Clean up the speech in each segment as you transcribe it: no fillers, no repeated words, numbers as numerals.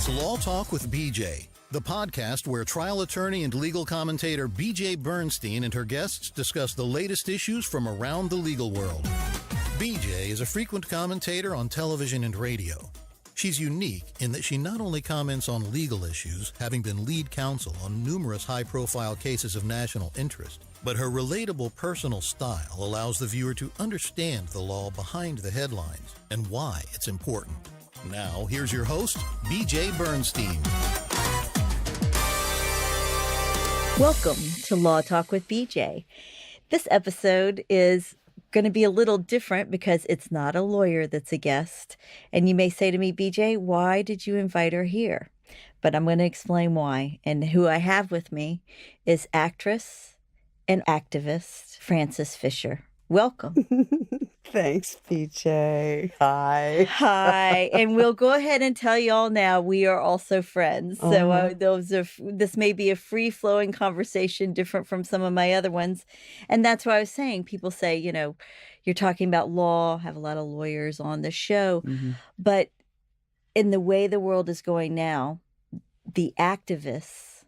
It's Law Talk with BJ, the podcast where trial attorney and legal commentator BJ Bernstein and her guests discuss the latest issues from around the legal world. BJ is a frequent commentator on television and radio. She's unique in that she not only comments on legal issues, having been lead counsel on numerous high-profile cases of national interest, but her relatable personal style allows the viewer to understand the law behind the headlines and why it's important. Now, here's your host, BJ Bernstein. Welcome to Law Talk with BJ. This episode is going to be a little different because it's not a lawyer that's a guest. And you may say to me, BJ, why did you invite her here? But I'm going to explain why. And who I have with me is actress and activist Frances Fisher. Welcome. Thanks, PJ. Hi. Hi. And we'll go ahead and tell you all now we are also friends. So this may be a free-flowing conversation different from some of my other ones. And that's why I was saying, people say, you know, you're talking about law, have a lot of lawyers on the show. Mm-hmm. But in the way the world is going now, the activists,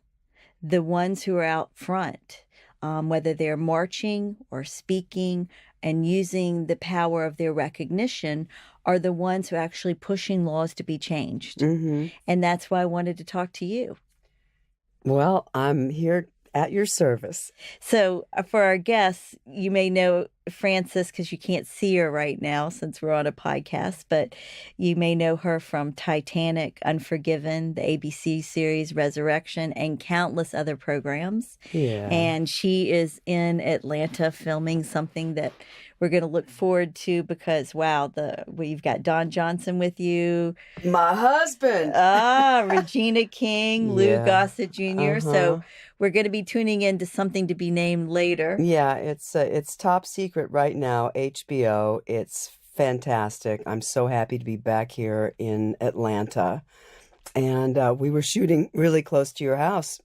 the ones who are out front, whether they're marching or speaking and using the power of their recognition, are the ones who are actually pushing laws to be changed. Mm-hmm. And that's why I wanted to talk to you. Well, I'm here at your service. So for our guests, you may know Frances because you can't see her right now since we're on a podcast, but you may know her from Titanic, Unforgiven, the ABC series Resurrection, and countless other programs. Yeah. And she is in Atlanta filming something that we're going to look forward to because, wow, you've got Don Johnson with you. My husband. Regina King, Lou Gossett Jr. So we're going to be tuning into something to be named later. Yeah, it's top secret right now, HBO. It's fantastic. I'm so happy to be back here in Atlanta. And we were shooting really close to your house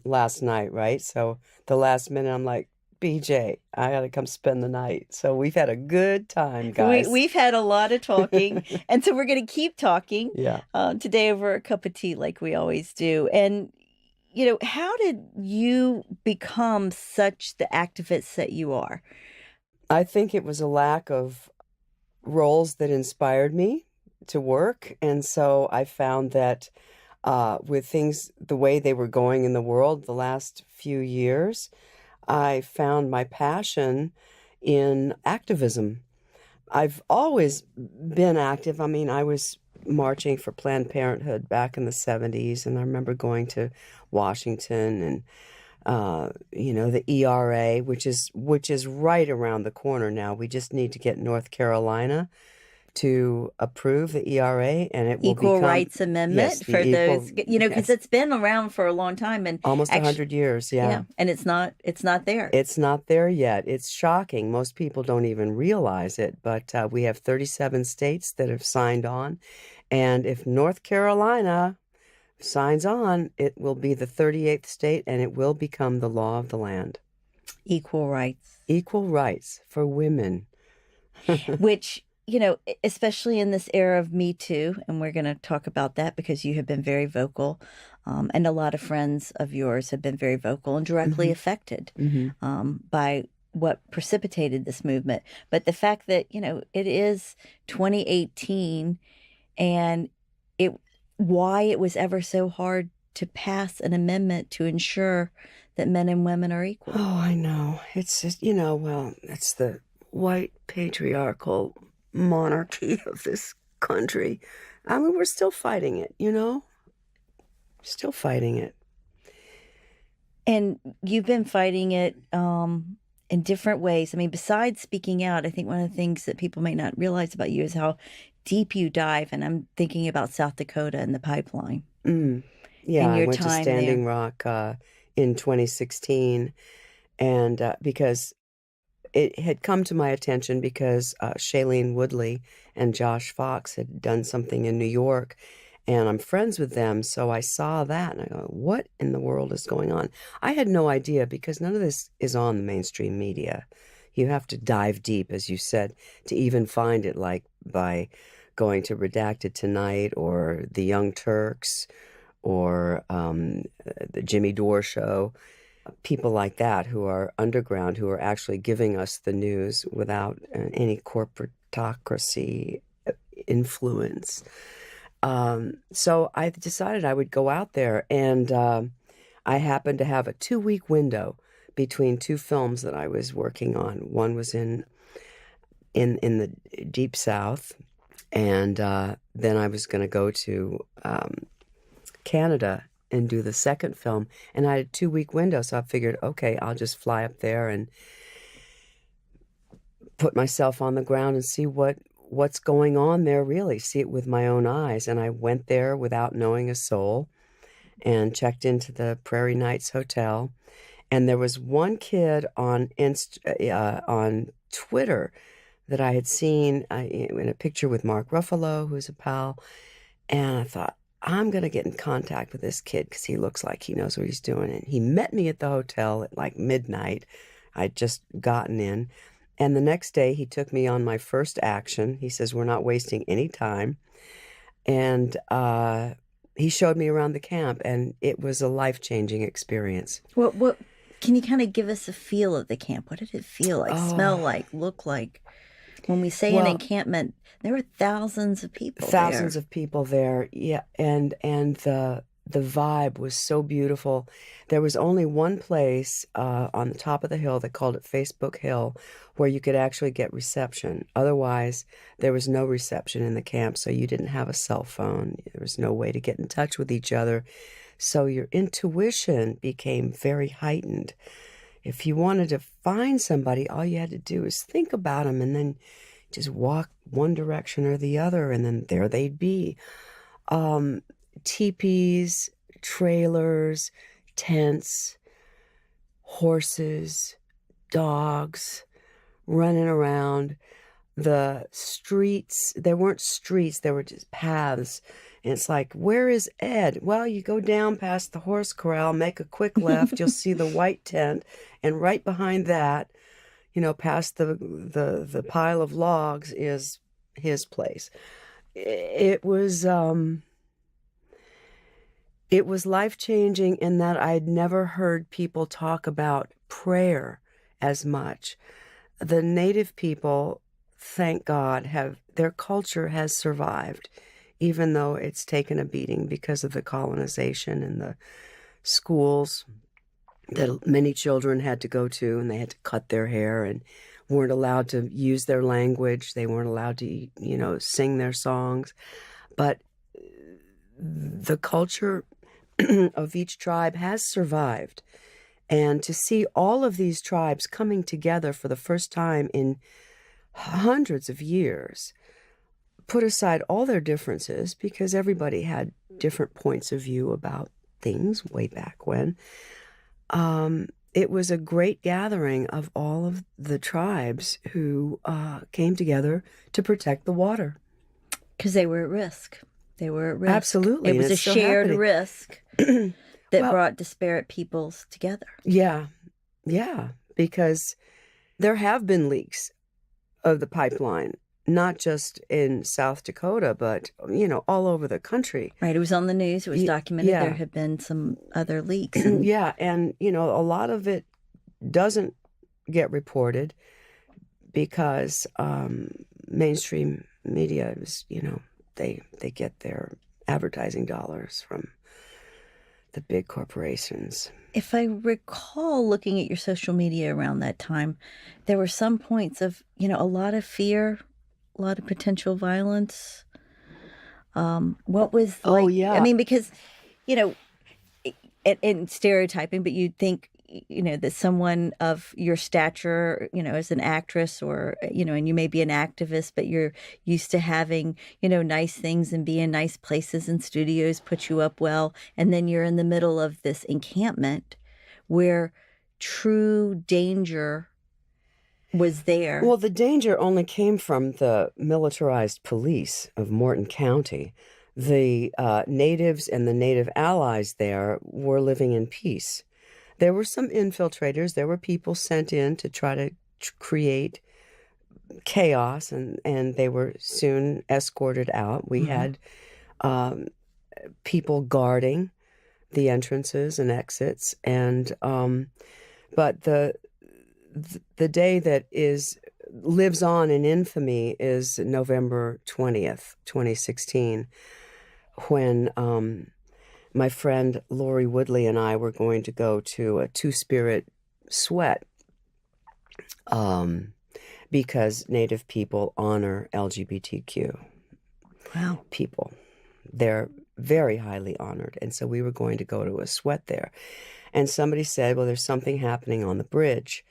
last night, right? So the last minute, I'm like, BJ, I got to come spend the night. So we've had a good time, guys. We've had a lot of talking. And so we're going to keep talking today over a cup of tea like we always do. And, you know, how did you become such the activist that you are? I think it was a lack of roles that inspired me to work. And so I found that with things the way they were going in the world the last few years, I found my passion in activism. I've always been active. I mean, I was marching for Planned Parenthood back in the 70s, and I remember going to Washington and, the ERA, which is right around the corner now. We just need to get North Carolina to approve the ERA, and it will Equal become, Rights Amendment for those, because it's been around for a long time and almost 100 years. Yeah, and it's not there. It's not there yet. It's shocking. Most people don't even realize it, but we have 37 states that have signed on, and if North Carolina signs on, it will be the 38th state, and it will become the law of the land. Equal rights. Equal rights for women. Which, you know, especially in this era of Me Too, and we're going to talk about that because you have been very vocal, and a lot of friends of yours have been very vocal and directly affected by what precipitated this movement. But the fact that, you know, it is 2018 and why it was ever so hard to pass an amendment to ensure that men and women are equal. Oh, I know. It's just, it's the white patriarchal monarchy of this country. I mean, we're still fighting it, Still fighting it. And you've been fighting it in different ways. I mean, besides speaking out, I think one of the things that people may not realize about you is how deep you dive. And I'm thinking about South Dakota and the pipeline. Yeah, I went to Standing Rock in 2016. And because it had come to my attention because Shailene Woodley and Josh Fox had done something in New York, and I'm friends with them. So I saw that and I go, what in the world is going on? I had no idea because none of this is on the mainstream media. You have to dive deep, as you said, to even find it, like by going to Redacted Tonight or The Young Turks or the Jimmy Dore Show, people like that who are underground, who are actually giving us the news without any corporatocracy influence. So I decided I would go out there, and I happened to have a 2-week window between two films that I was working on. One was in the Deep South, and then I was going to go to Canada and do the second film, and I had a 2-week window, so I figured, okay, I'll just fly up there and put myself on the ground and see what's going on there, really, see it with my own eyes. And I went there without knowing a soul and checked into the Prairie Nights Hotel, and there was one kid on Twitter that I had seen in a picture with Mark Ruffalo, who's a pal, and I thought, I'm going to get in contact with this kid because he looks like he knows what he's doing. And he met me at the hotel at like midnight. I'd just gotten in. And the next day he took me on my first action. He says, we're not wasting any time. And he showed me around the camp, and it was a life-changing experience. What can you kind of give us a feel of the camp? What did it feel like, smell like, look like? When we say an encampment, there were thousands of people there. Yeah, and the vibe was so beautiful. There was only one place on the top of the hill, they called it Facebook Hill, where you could actually get reception. Otherwise, there was no reception in the camp, so you didn't have a cell phone. There was no way to get in touch with each other. So your intuition became very heightened. If you wanted to find somebody, all you had to do is think about them and then just walk one direction or the other, and then there they'd be. Teepees, trailers, tents, horses, dogs running around. The streets, there weren't streets, there were just paths. And it's like, where is Ed? Well, you go down past the horse corral, make a quick left, you'll see the white tent, and right behind that, past the pile of logs is his place. It was life-changing in that I'd never heard people talk about prayer as much. The native people, thank God, their culture has survived, even though it's taken a beating because of the colonization and the schools that many children had to go to, and they had to cut their hair and weren't allowed to use their language. They weren't allowed to, sing their songs. But the culture of each tribe has survived. And to see all of these tribes coming together for the first time in hundreds of years, put aside all their differences, because everybody had different points of view about things way back when. It was a great gathering of all of the tribes who came together to protect the water. Because they were at risk. They were at risk. Absolutely. It was a shared risk that brought disparate peoples together. Yeah, because there have been leaks of the pipeline, not just in South Dakota, but, all over the country. Right. It was on the news. It was documented. Yeah. There have been some other leaks. Yeah. And, a lot of it doesn't get reported because mainstream media is, they get their advertising dollars from the big corporations. If I recall looking at your social media around that time, there were some points of, a lot of fear, a lot of potential violence. What was like? Oh, yeah. I mean, because, in stereotyping, but you'd think, that someone of your stature, as an actress or, and you may be an activist, but you're used to having, nice things and be in nice places and studios put you up well. And then you're in the middle of this encampment where true danger was there. Well, the danger only came from the militarized police of Morton County. The natives and the native allies there were living in peace. There were some infiltrators. There were people sent in to try to create chaos, and they were soon escorted out. We had people guarding the entrances and exits, and but the day that lives on in infamy is November 20th, 2016, when my friend Lori Woodley and I were going to go to a Two-Spirit sweat because Native people honor LGBTQ people. They're very highly honored. And so we were going to go to a sweat there. And somebody said, well, there's something happening on the bridge.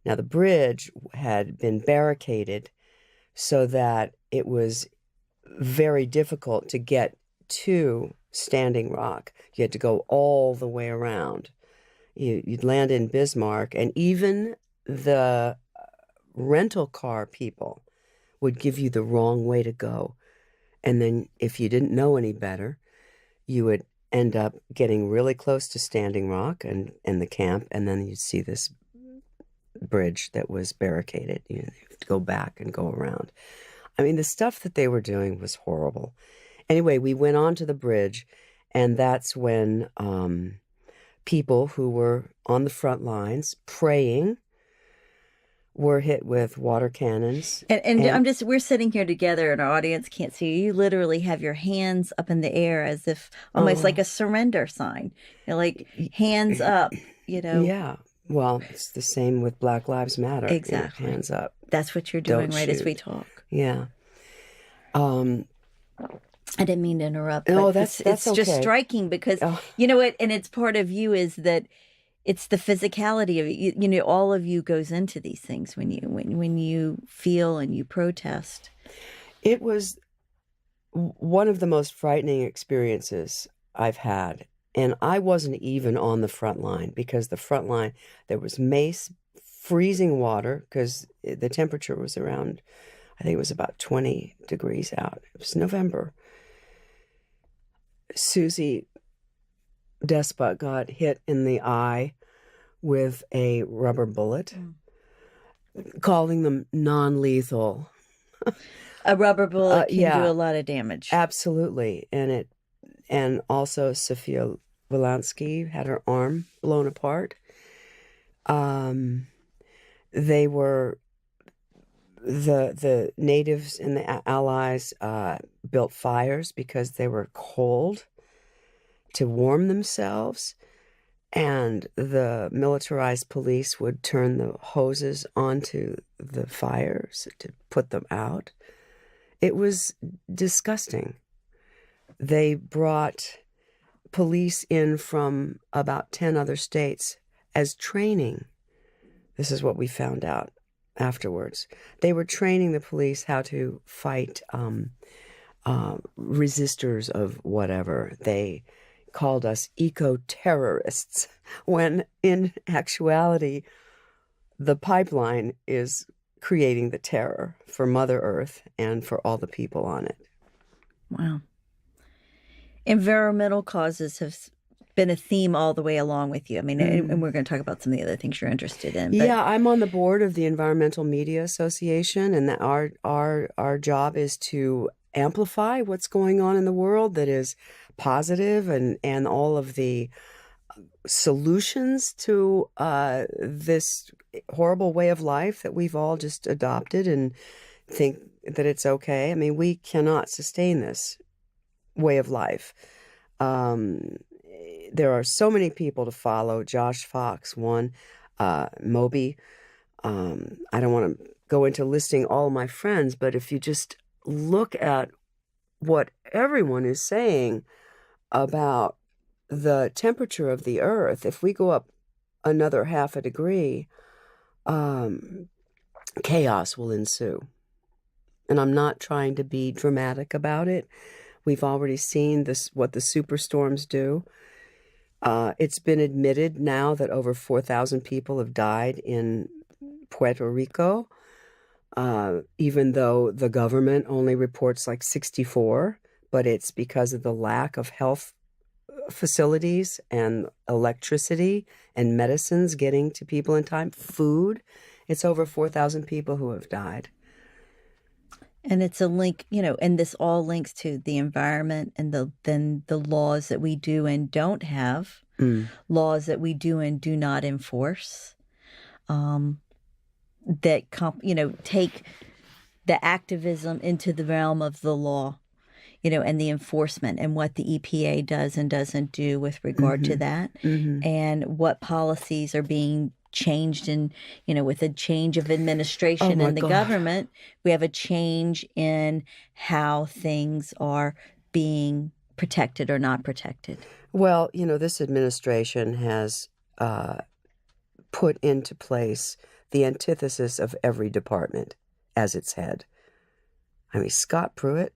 Now, the bridge had been barricaded so that it was very difficult to get to Standing Rock. You had to go all the way around. You'd land in Bismarck, and even the rental car people would give you the wrong way to go. And then if you didn't know any better, you would end up getting really close to Standing Rock and the camp, and then you'd see this bridge that was barricaded. You have to go back and go around. I mean, the stuff that they were doing was horrible. Anyway, we went on to the bridge, and that's when people who were on the front lines praying were hit with water cannons. And we're sitting here together and our audience can't see you. You literally have your hands up in the air as if almost like a surrender sign. You're like hands up, Yeah. Well, it's the same with Black Lives Matter. Exactly. Hands up. That's what you're doing Don't right shoot. as we talk. Yeah. I didn't mean to interrupt. No, but that's it's okay. just striking because you know what, and it's part of you is that it's the physicality of it. You know, all of you goes into these things when you feel and you protest. It was one of the most frightening experiences I've had. And I wasn't even on the front line because the front line, there was mace, freezing water, because the temperature was around, I think it was about 20 degrees out. It was November. Susie Despot got hit in the eye with a rubber bullet, calling them non-lethal. A rubber bullet can do a lot of damage. Absolutely. And also Sophia Wolanski had her arm blown apart. They were the natives and the allies built fires because they were cold to warm themselves, and the militarized police would turn the hoses onto the fires to put them out. It was disgusting. They brought police in from about 10 other states as training. This is what we found out afterwards. They were training the police how to fight resistors of whatever. They called us eco-terrorists, when in actuality, the pipeline is creating the terror for Mother Earth and for all the people on it. Wow. Environmental causes have been a theme all the way along with you. I mean, and we're going to talk about some of the other things you're interested in. But... Yeah, I'm on the board of the Environmental Media Association, and our job is to amplify what's going on in the world that is positive, and all of the solutions to this horrible way of life that we've all just adopted and think that it's okay. I mean, we cannot sustain this way of life. There are so many people to follow. Josh Fox, one, Moby. I don't want to go into listing all my friends, but if you just look at what everyone is saying about the temperature of the earth, if we go up another 0.5 degree, chaos will ensue. And I'm not trying to be dramatic about it. We've already seen what the superstorms do. It's been admitted now that over 4,000 people have died in Puerto Rico, even though the government only reports like 64, but it's because of the lack of health facilities and electricity and medicines getting to people in time. Food, it's over 4,000 people who have died. And it's a link, and this all links to the environment and the laws that we do and don't have, laws that we do and do not enforce, that take the activism into the realm of the law, and the enforcement and what the EPA does and doesn't do with regard to that, and what policies are being changed in, with a change of administration in the government, we have a change in how things are being protected or not protected. Well, this administration has put into place the antithesis of every department as its head. I mean, Scott Pruitt,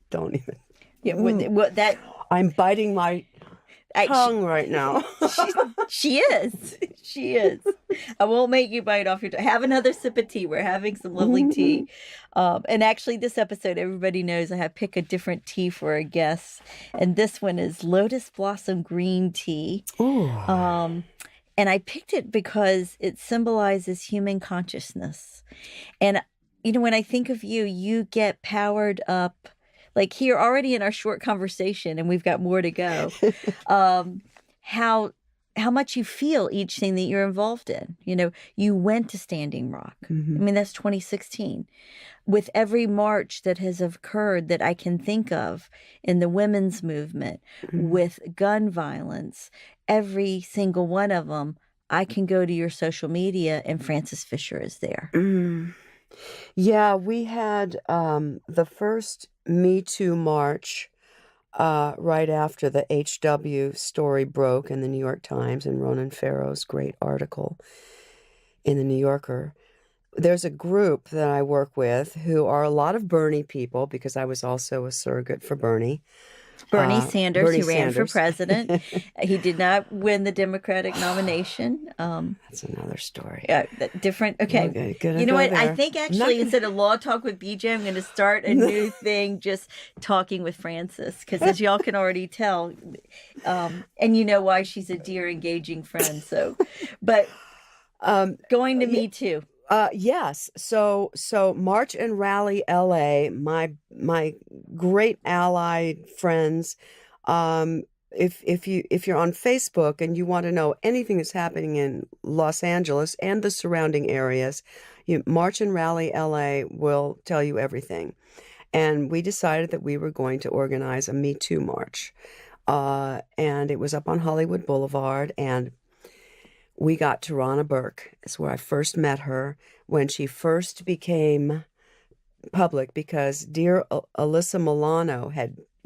don't even. Yeah, I'm biting my tongue right now. She is. She is. I won't make you bite off your tongue. Have another sip of tea. We're having some lovely tea. And actually, this episode, everybody knows I have pick a different tea for our guests. And this one is Lotus Blossom Green Tea. Ooh. And I picked it because it symbolizes human consciousness. And, when I think of you, you get powered up. Like here already in our short conversation, and we've got more to go, how much you feel each thing that you're involved in. You went to Standing Rock. I mean, that's 2016. With every march that has occurred that I can think of in the women's movement, with gun violence, every single one of them, I can go to your social media and Frances Fisher is there. Yeah, we had the first Me Too march right after the HW story broke in the New York Times and Ronan Farrow's great article in the New Yorker. There's a group that I work with who are a lot of Bernie people, because I was also a surrogate for Bernie. Bernie Sanders, who ran for president. He did not win the Democratic nomination. That's another story. Different. Okay. You know what? There. I think actually instead of Law Talk with BJ, I'm going to start a new thing, just talking with Frances, because as y'all can already tell, and you know why, she's a dear, engaging friend. So, but going to Me Too. Yes. So March and Rally LA, my great allied friends. If you're on Facebook and you want to know anything that's happening in Los Angeles and the surrounding areas, March and Rally LA will tell you everything. And we decided that we were going to organize a Me Too march, and it was up on Hollywood Boulevard, and we got Tarana Burke. It's where I first met her when she first became public, because dear Alyssa Milano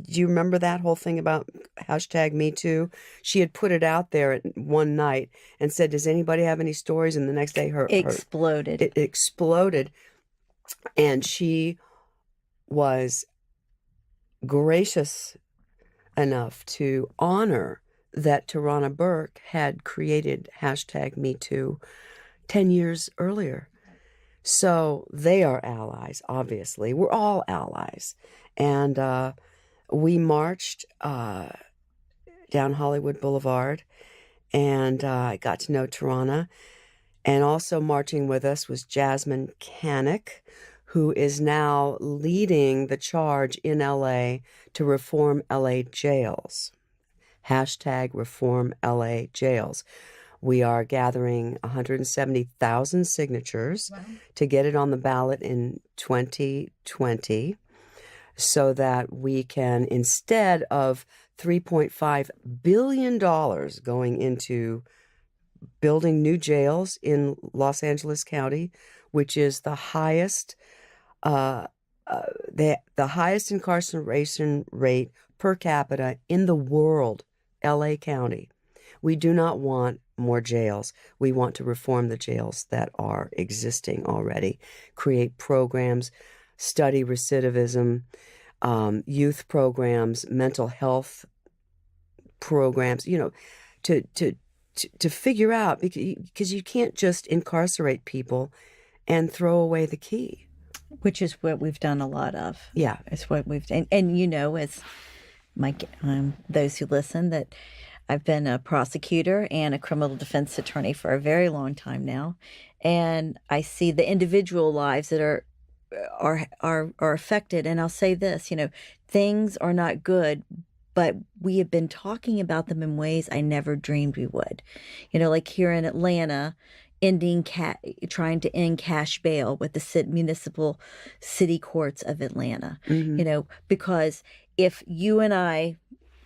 do you remember that whole thing about #MeToo? She had put it out there at one night and said, does anybody have any stories? And the next day it exploded. And she was gracious enough to honor that Tarana Burke had created #MeToo 10 years earlier. So they are allies, obviously. We're all allies. And we marched down Hollywood Boulevard, and I got to know Tarana. And also marching with us was Jasmine Canick, who is now leading the charge in LA to reform LA jails. #reform LA jails. We are gathering 170,000 signatures to get it on the ballot in 2020, so that we can, instead of $3.5 billion going into building new jails in Los Angeles County, which is the highest incarceration rate per capita in the world, LA County. We do not want more jails. We want to reform the jails that are existing already, create programs, study recidivism, youth programs, mental health programs, to figure out, because you can't just incarcerate people and throw away the key. Which is what we've done a lot of. Yeah. It's what we've done. And as those who listen, that I've been a prosecutor and a criminal defense attorney for a very long time now. And I see the individual lives that are are affected. And I'll say this, things are not good, but we have been talking about them in ways I never dreamed we would. Like here in Atlanta, trying to end cash bail with the municipal city courts of Atlanta. Because if you and I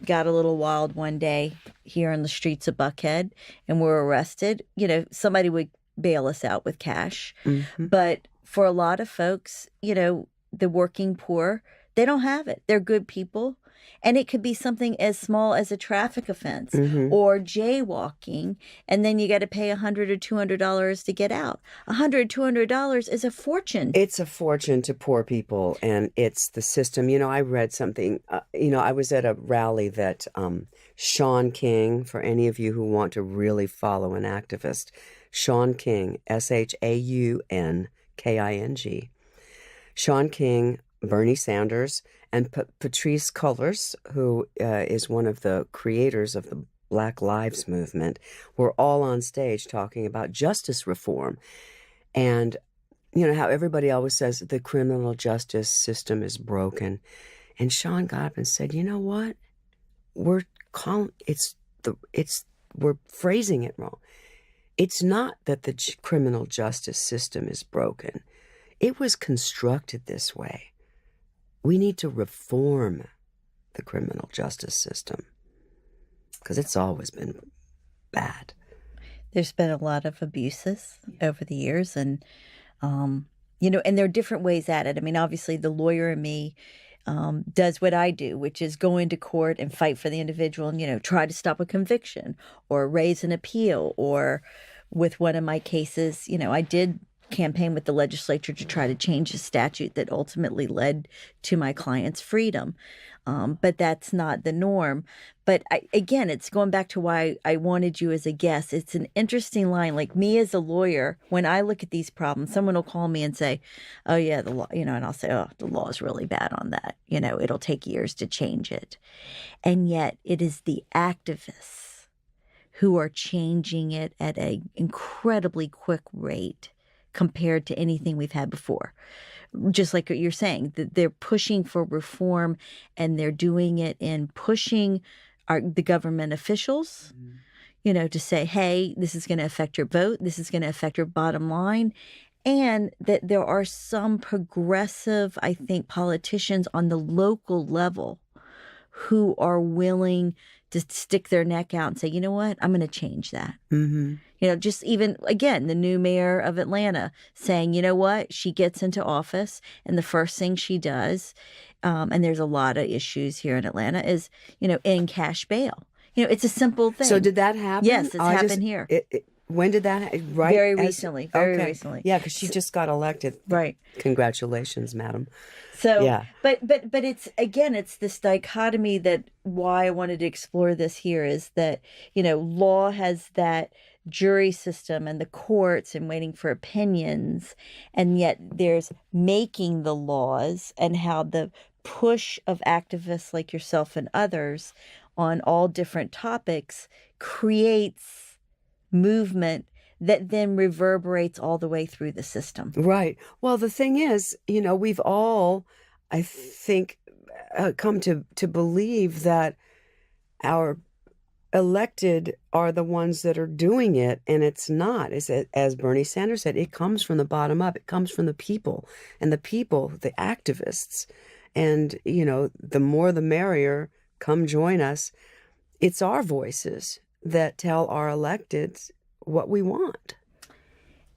got a little wild one day here in the streets of Buckhead and were arrested, somebody would bail us out with cash. But for a lot of folks, the working poor, they don't have it. They're good people. And it could be something as small as a traffic offense or jaywalking. And then you got to pay $100 or $200 to get out. $100, $200 is a fortune. It's a fortune to poor people. And it's the system. I read something, I was at a rally that Shaun King, for any of you who want to really follow an activist, Shaun King, ShaunKing, Shaun King, Bernie Sanders, and Patrisse Cullors, who is one of the creators of the Black Lives Movement, were all on stage talking about justice reform. And how everybody always says the criminal justice system is broken. And Shaun got up and said, you know what? We're phrasing it wrong. It's not that the criminal justice system is broken. It was constructed this way. We need to reform the criminal justice system because it's always been bad. There's been a lot of abuses over the years, and and there are different ways at it. I mean, obviously, the lawyer in me does what I do, which is go into court and fight for the individual and, try to stop a conviction or raise an appeal. Or with one of my cases, I did campaign with the legislature to try to change the statute that ultimately led to my client's freedom. But that's not the norm. But again, it's going back to why I wanted you as a guest. It's an interesting line. Like me as a lawyer, when I look at these problems, someone will call me and say, oh, yeah, the law, and I'll say, oh, the law is really bad on that. It'll take years to change it. And yet it is the activists who are changing it at an incredibly quick rate compared to anything we've had before. Just like what you're saying, that they're pushing for reform, and they're doing it in pushing the government officials, to say, hey, this is going to affect your vote. This is going to affect your bottom line. And that there are some progressive, I think, politicians on the local level who are willing to stick their neck out and say, you know what, I'm going to change that. Just even, again, the new mayor of Atlanta saying, you know what, she gets into office and the first thing she does, and there's a lot of issues here in Atlanta, is, end cash bail. It's a simple thing. So did that happen? Yes, it's happened here. When did that right? Very recently. Recently. Yeah, because she just got elected. Right. Congratulations, madam. So, yeah. But it's this dichotomy that why I wanted to explore this here is that, law has that jury system and the courts and waiting for opinions, and yet there's making the laws, and how the push of activists like yourself and others on all different topics creates movement that then reverberates all the way through the system. Right. Well, the thing is, we've all, I think, come to believe that our elected are the ones that are doing it, and it's not. As Bernie Sanders said, it comes from the bottom up. It comes from the people, and the people, the activists. And, the more the merrier. Come join us. It's our voices that tell our electeds what we want.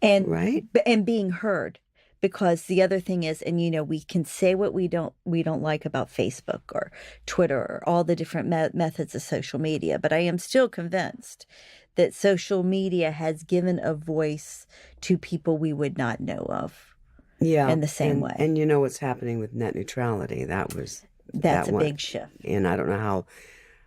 And right? And being heard. Because the other thing is, and we can say what we don't like about Facebook or Twitter or all the different methods of social media, but I am still convinced that social media has given a voice to people we would not know of. Yeah, in the same way. And what's happening with net neutrality? That's a big shift. And I don't know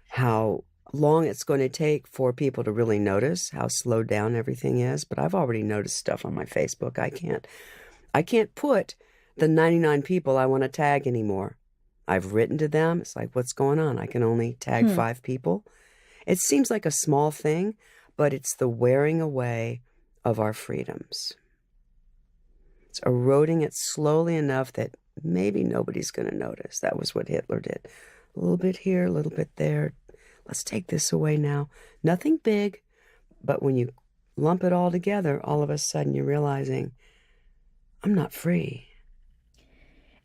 how long it's going to take for people to really notice how slowed down everything is. But I've already noticed stuff on my Facebook. I can't put the 99 people I want to tag anymore. I've written to them. It's like, what's going on? I can only tag 5 people. It seems like a small thing, but it's the wearing away of our freedoms. It's eroding it slowly enough that maybe nobody's going to notice. That was what Hitler did. A little bit here, a little bit there. Let's take this away now. Nothing big, but when you lump it all together, all of a sudden you're realizing, I'm not free.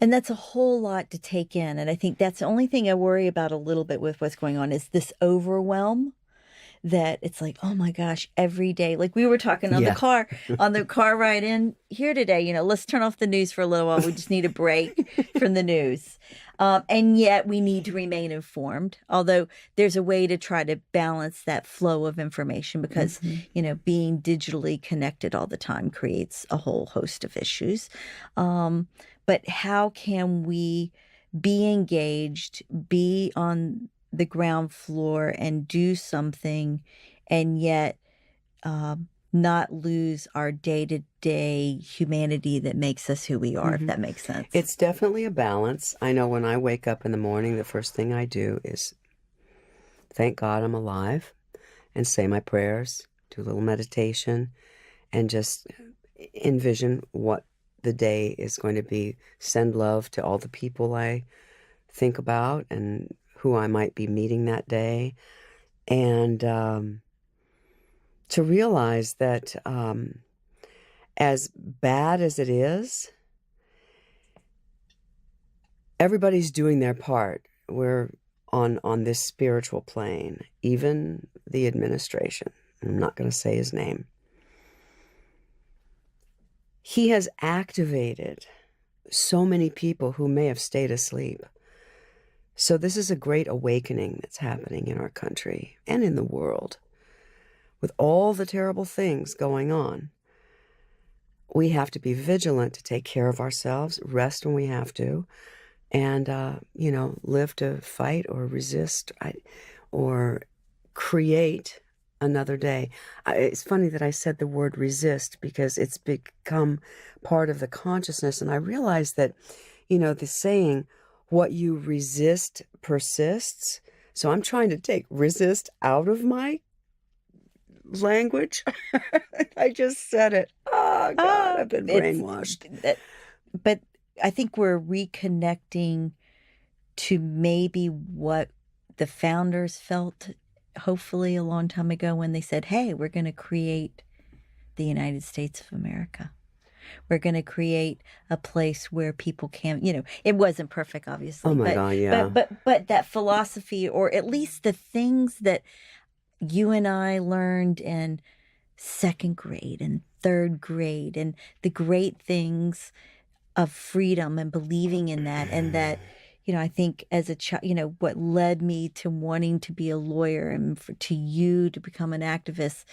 And that's a whole lot to take in. And I think that's the only thing I worry about a little bit with what's going on is this overwhelm that it's like, oh my gosh, every day. Like we were talking on the car ride in here today, let's turn off the news for a little while. We just need a break from the news. And yet we need to remain informed, although there's a way to try to balance that flow of information because, being digitally connected all the time creates a whole host of issues. But how can we be engaged, be on the ground floor and do something and yet not lose our day-to-day humanity that makes us who we are, if that makes sense. It's definitely a balance. I know when I wake up in the morning, the first thing I do is thank God I'm alive and say my prayers, do a little meditation, and just envision what the day is going to be. Send love to all the people I think about and who I might be meeting that day. And to realize that as bad as it is, everybody's doing their part. We're on this spiritual plane, even the administration. I'm not going to say his name. He has activated so many people who may have stayed asleep. So this is a great awakening that's happening in our country and in the world. With all the terrible things going on, we have to be vigilant to take care of ourselves, rest when we have to, and, live to fight or resist or create another day. It's funny that I said the word resist because it's become part of the consciousness. And I realized that, the saying, what you resist persists. So I'm trying to take resist out of my language. I just said it. Oh, God, I've been brainwashed. But I think we're reconnecting to maybe what the founders felt, hopefully a long time ago when they said, hey, we're going to create the United States of America. We're going to create a place where people can, it wasn't perfect, obviously. Oh my God, yeah. But that philosophy, or at least the things that you and I learned in second grade and third grade, and the great things of freedom and believing in that, and that, I think as a child, what led me to wanting to be a lawyer and to you to become an activist,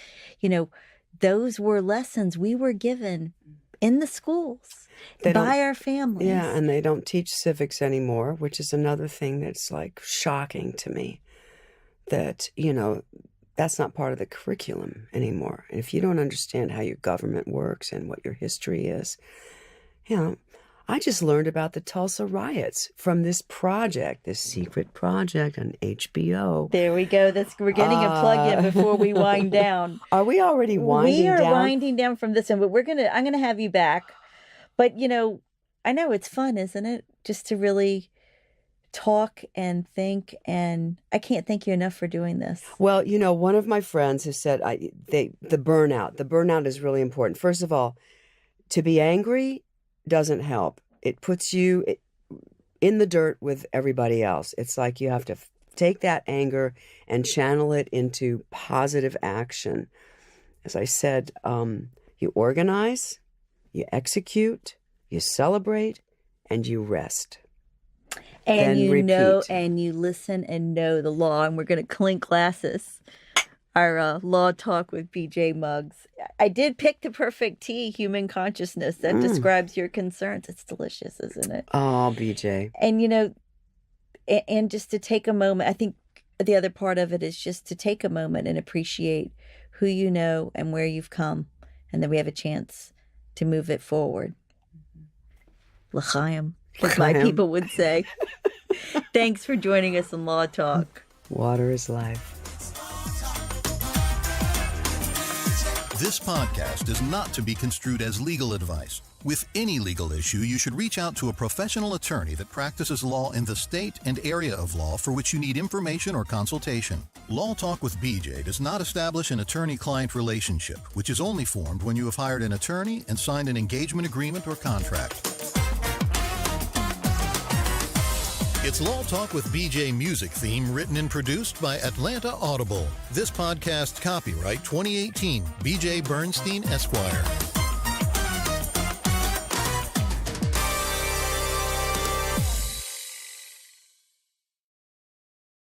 those were lessons we were given in the schools by our families. Yeah, and they don't teach civics anymore, which is another thing that's like shocking to me. That, that's not part of the curriculum anymore. And if you don't understand how your government works and what your history is, I just learned about the Tulsa riots from this project, this secret project on HBO. There we go. We're getting a plug in before we wind down. Are we already winding down? We are winding down from this one, but I'm gonna have you back. But I know it's fun, isn't it? Just to really talk and think, and I can't thank you enough for doing this. Well, one of my friends who said the burnout is really important. First of all, to be angry doesn't help. It puts you in the dirt with everybody else. It's like you have to take that anger and channel it into positive action. As I said, you organize, you execute, you celebrate, and you rest. And then repeat. And you listen and know the law. And we're going to clink glasses. Our law talk with BJ Muggs. I did pick the perfect tea, human consciousness, that describes your concerns. It's delicious, isn't it? Oh, BJ. And, and just to take a moment, I think the other part of it is just to take a moment and appreciate who you know and where you've come. And then we have a chance to move it forward. L'chaim, as my people would say. Thanks for joining us on Law Talk. Water is life. This podcast is not to be construed as legal advice. With any legal issue, you should reach out to a professional attorney that practices law in the state and area of law for which you need information or consultation. Law Talk with BJ does not establish an attorney-client relationship, which is only formed when you have hired an attorney and signed an engagement agreement or contract. It's Law Talk with BJ music theme written and produced by Atlanta Audible. This podcast copyright 2018, BJ Bernstein, Esquire.